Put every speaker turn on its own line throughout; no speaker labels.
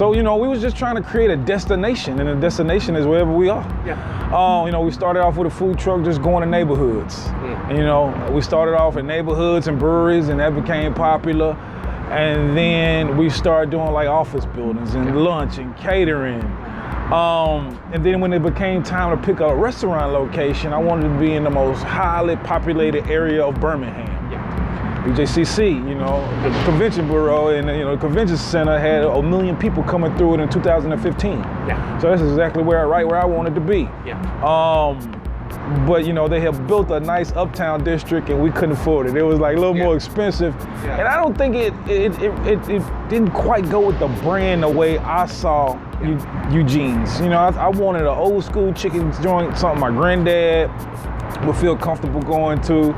So, you know, we was just trying to create a destination, and the destination is wherever we are.
Yeah.
You know, we started off with a food truck just going to neighborhoods. And, you know, we started off in neighborhoods and breweries, and that became popular. And then we started doing like office buildings and lunch and catering. And then when it became time to pick a restaurant location, I wanted to be in the most highly populated area of Birmingham. BJCC, you know, the convention bureau, and you know, the convention center had 1 million people coming through it in 2015.
Yeah.
So that's exactly where I wanted to be.
Yeah.
But you know, they have built a nice uptown district, and we couldn't afford it. It was like a little more expensive, and I don't think it didn't quite go with the brand the way I saw Eugene's. You know, I wanted an old school chicken joint, something my granddad would feel comfortable going to.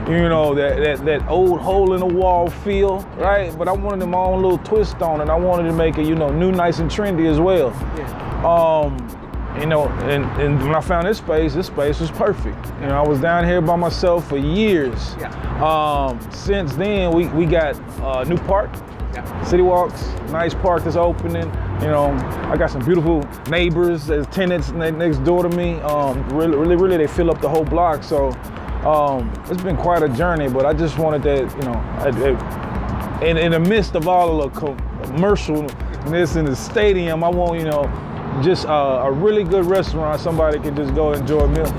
You know, that old hole in the wall feel, right? But I wanted my own little twist on it. I wanted to make it, you know, new, nice, and trendy as well. You know, and when I found this space was perfect. You know, I was down here by myself for years. Since then, we got a new park, City Walks, nice park that's opening. You know, I got some beautiful neighbors as tenants next door to me. Really, they fill up the whole block. So it's been quite a journey, but I just wanted that, you know, in the midst of all of the commercialness in the stadium, I want, you know, just a really good restaurant somebody can just go enjoy a meal.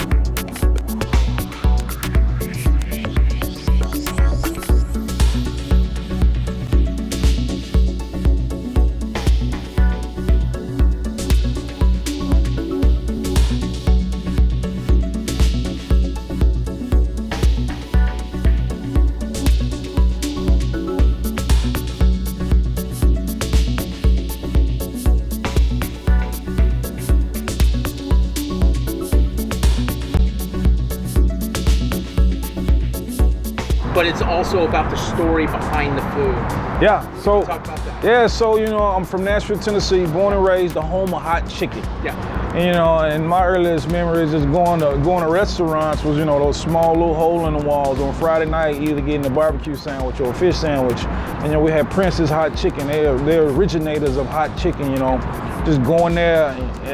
But it's also about the story behind the food.
Yeah, so
Talk about that.
yeah, so you know, I'm from Nashville, Tennessee, born and raised, the home of hot chicken.
Yeah.
And, you know, and my earliest memories is going to restaurants was, you know, those small little hole in the walls on Friday night, either getting a barbecue sandwich or a fish sandwich. And, you know, we had Prince's Hot Chicken. They're originators of hot chicken, you know, just going there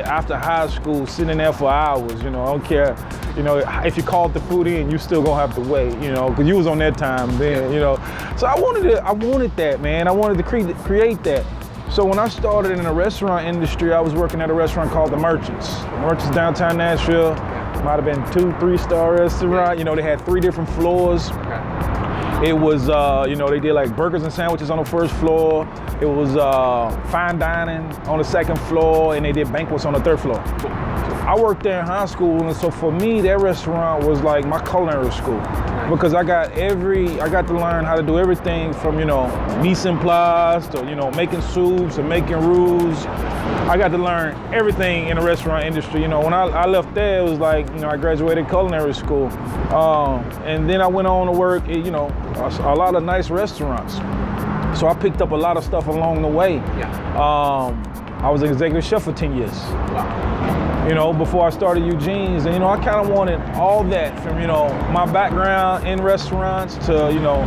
after high school, sitting there for hours, you know, I don't care. You know, if you called the food in, you still gonna have to wait, you know, because you was on that time then, you know. So I wanted that, man. I wanted to create that. So when I started in the restaurant industry, I was working at a restaurant called The Merchants. Merchants downtown Nashville. Might have been 2-3-star restaurant. You know, they had 3 different floors. It was, you know, they did like burgers and sandwiches on the first floor. It was fine dining on the second floor, and they did banquets on the third floor. I worked there in high school, and so for me, that restaurant was like my culinary school, because I got to learn how to do everything from, you know, mise en place to, you know, making soups and making roux. I got to learn everything in the restaurant industry. You know, when I left there, it was like, you know, I graduated culinary school, and then I went on to work at, you know, a lot of nice restaurants. So I picked up a lot of stuff along the way. I was an executive chef for 10 years. You know, before I started EUGENE'S, and you know, I kind of wanted all that from, you know, my background in restaurants to, you know,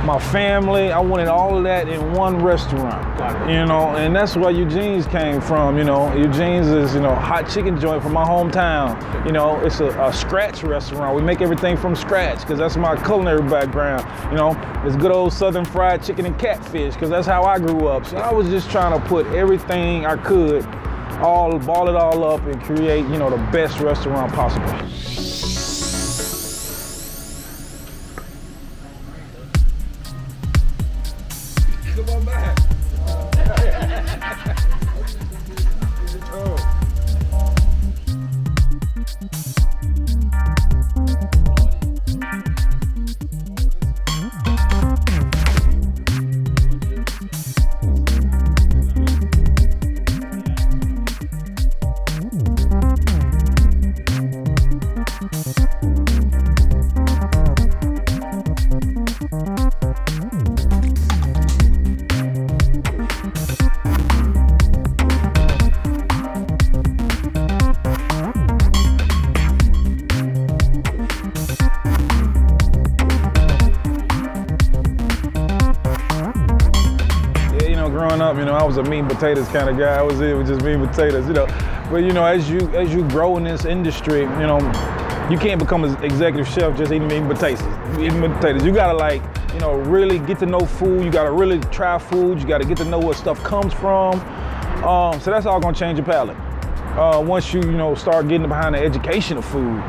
my family. I wanted all of that in one restaurant, you know, and that's where EUGENE'S came from. You know, EUGENE'S is, you know, hot chicken joint from my hometown. You know, it's a scratch restaurant. We make everything from scratch because that's my culinary background. You know, it's good old Southern fried chicken and catfish because that's how I grew up. So I was just trying to put everything I could, ball it all up and create, you know, the best restaurant possible. Come on back. I was a meat and potatoes kind of guy. I was just meat and potatoes, you know. But you know, as you grow in this industry, you know, you can't become an executive chef just eating meat and potatoes. You gotta like, you know, really get to know food. You gotta really try food. You gotta get to know where stuff comes from. So that's all gonna change your palate. Once you know, start getting behind the education of food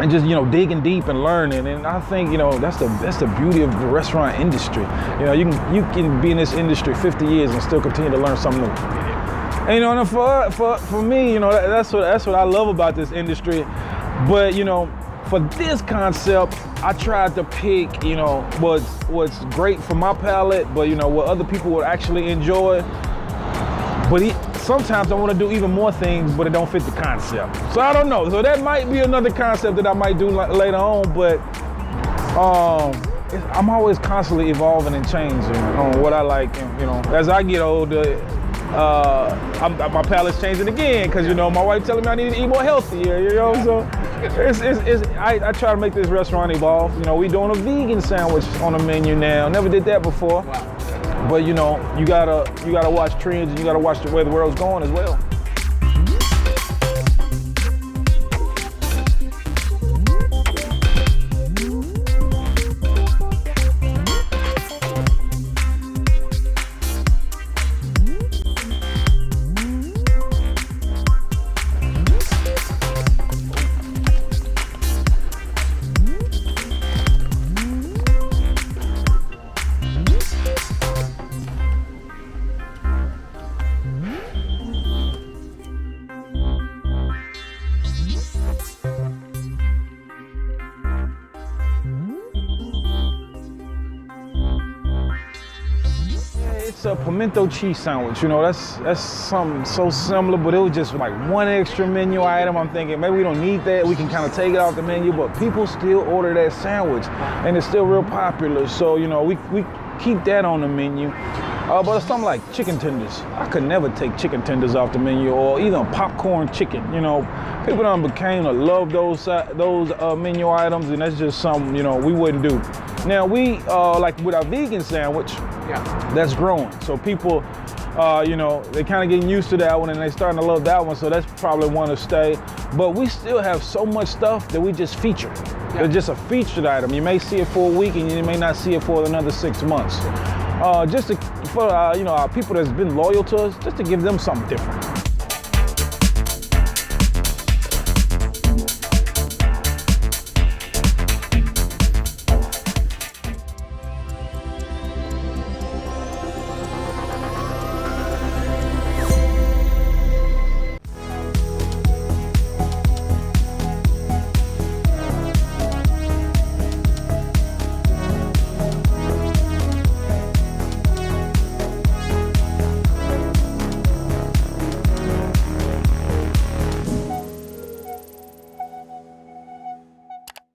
and just, you know, digging deep and learning. And I think, you know, that's the beauty of the restaurant industry. You know, you can be in this industry 50 years and still continue to learn something new. And, you know, and for me, you know, that's what I love about this industry. But, you know, for this concept, I tried to pick, you know, what's great for my palate, but, you know, what other people would actually enjoy. But sometimes I want to do even more things, but it don't fit the concept. So I don't know. So that might be another concept that I might do later on, but I'm always constantly evolving and changing on what I like. And, you know, as I get older, my palate's changing again, because, you know, my wife telling me I need to eat more healthier, you know, so I try to make this restaurant evolve. You know, we doing a vegan sandwich on the menu now. Never did that before.
Wow.
But you know, you gotta watch trends, and you gotta watch the way the world's going as well. It's a pimento cheese sandwich, you know, that's something so similar, but it was just like one extra menu item. I'm thinking maybe we don't need that, we can kind of take it off the menu, but people still order that sandwich and it's still real popular. So, you know, we keep that on the menu. But it's something like chicken tenders. I could never take chicken tenders off the menu, or even popcorn chicken. You know, people done became to love those menu items, and that's just something, you know, we wouldn't do. Now we like with our vegan sandwich, that's growing. So people, you know, they kind of getting used to that one, and they starting to love that one. So that's probably one to stay. But we still have so much stuff that we just feature. It's just a featured item. You may see it for a week, and you may not see it for another 6 months. For you know, our people that's been loyal to us, just to give them something different.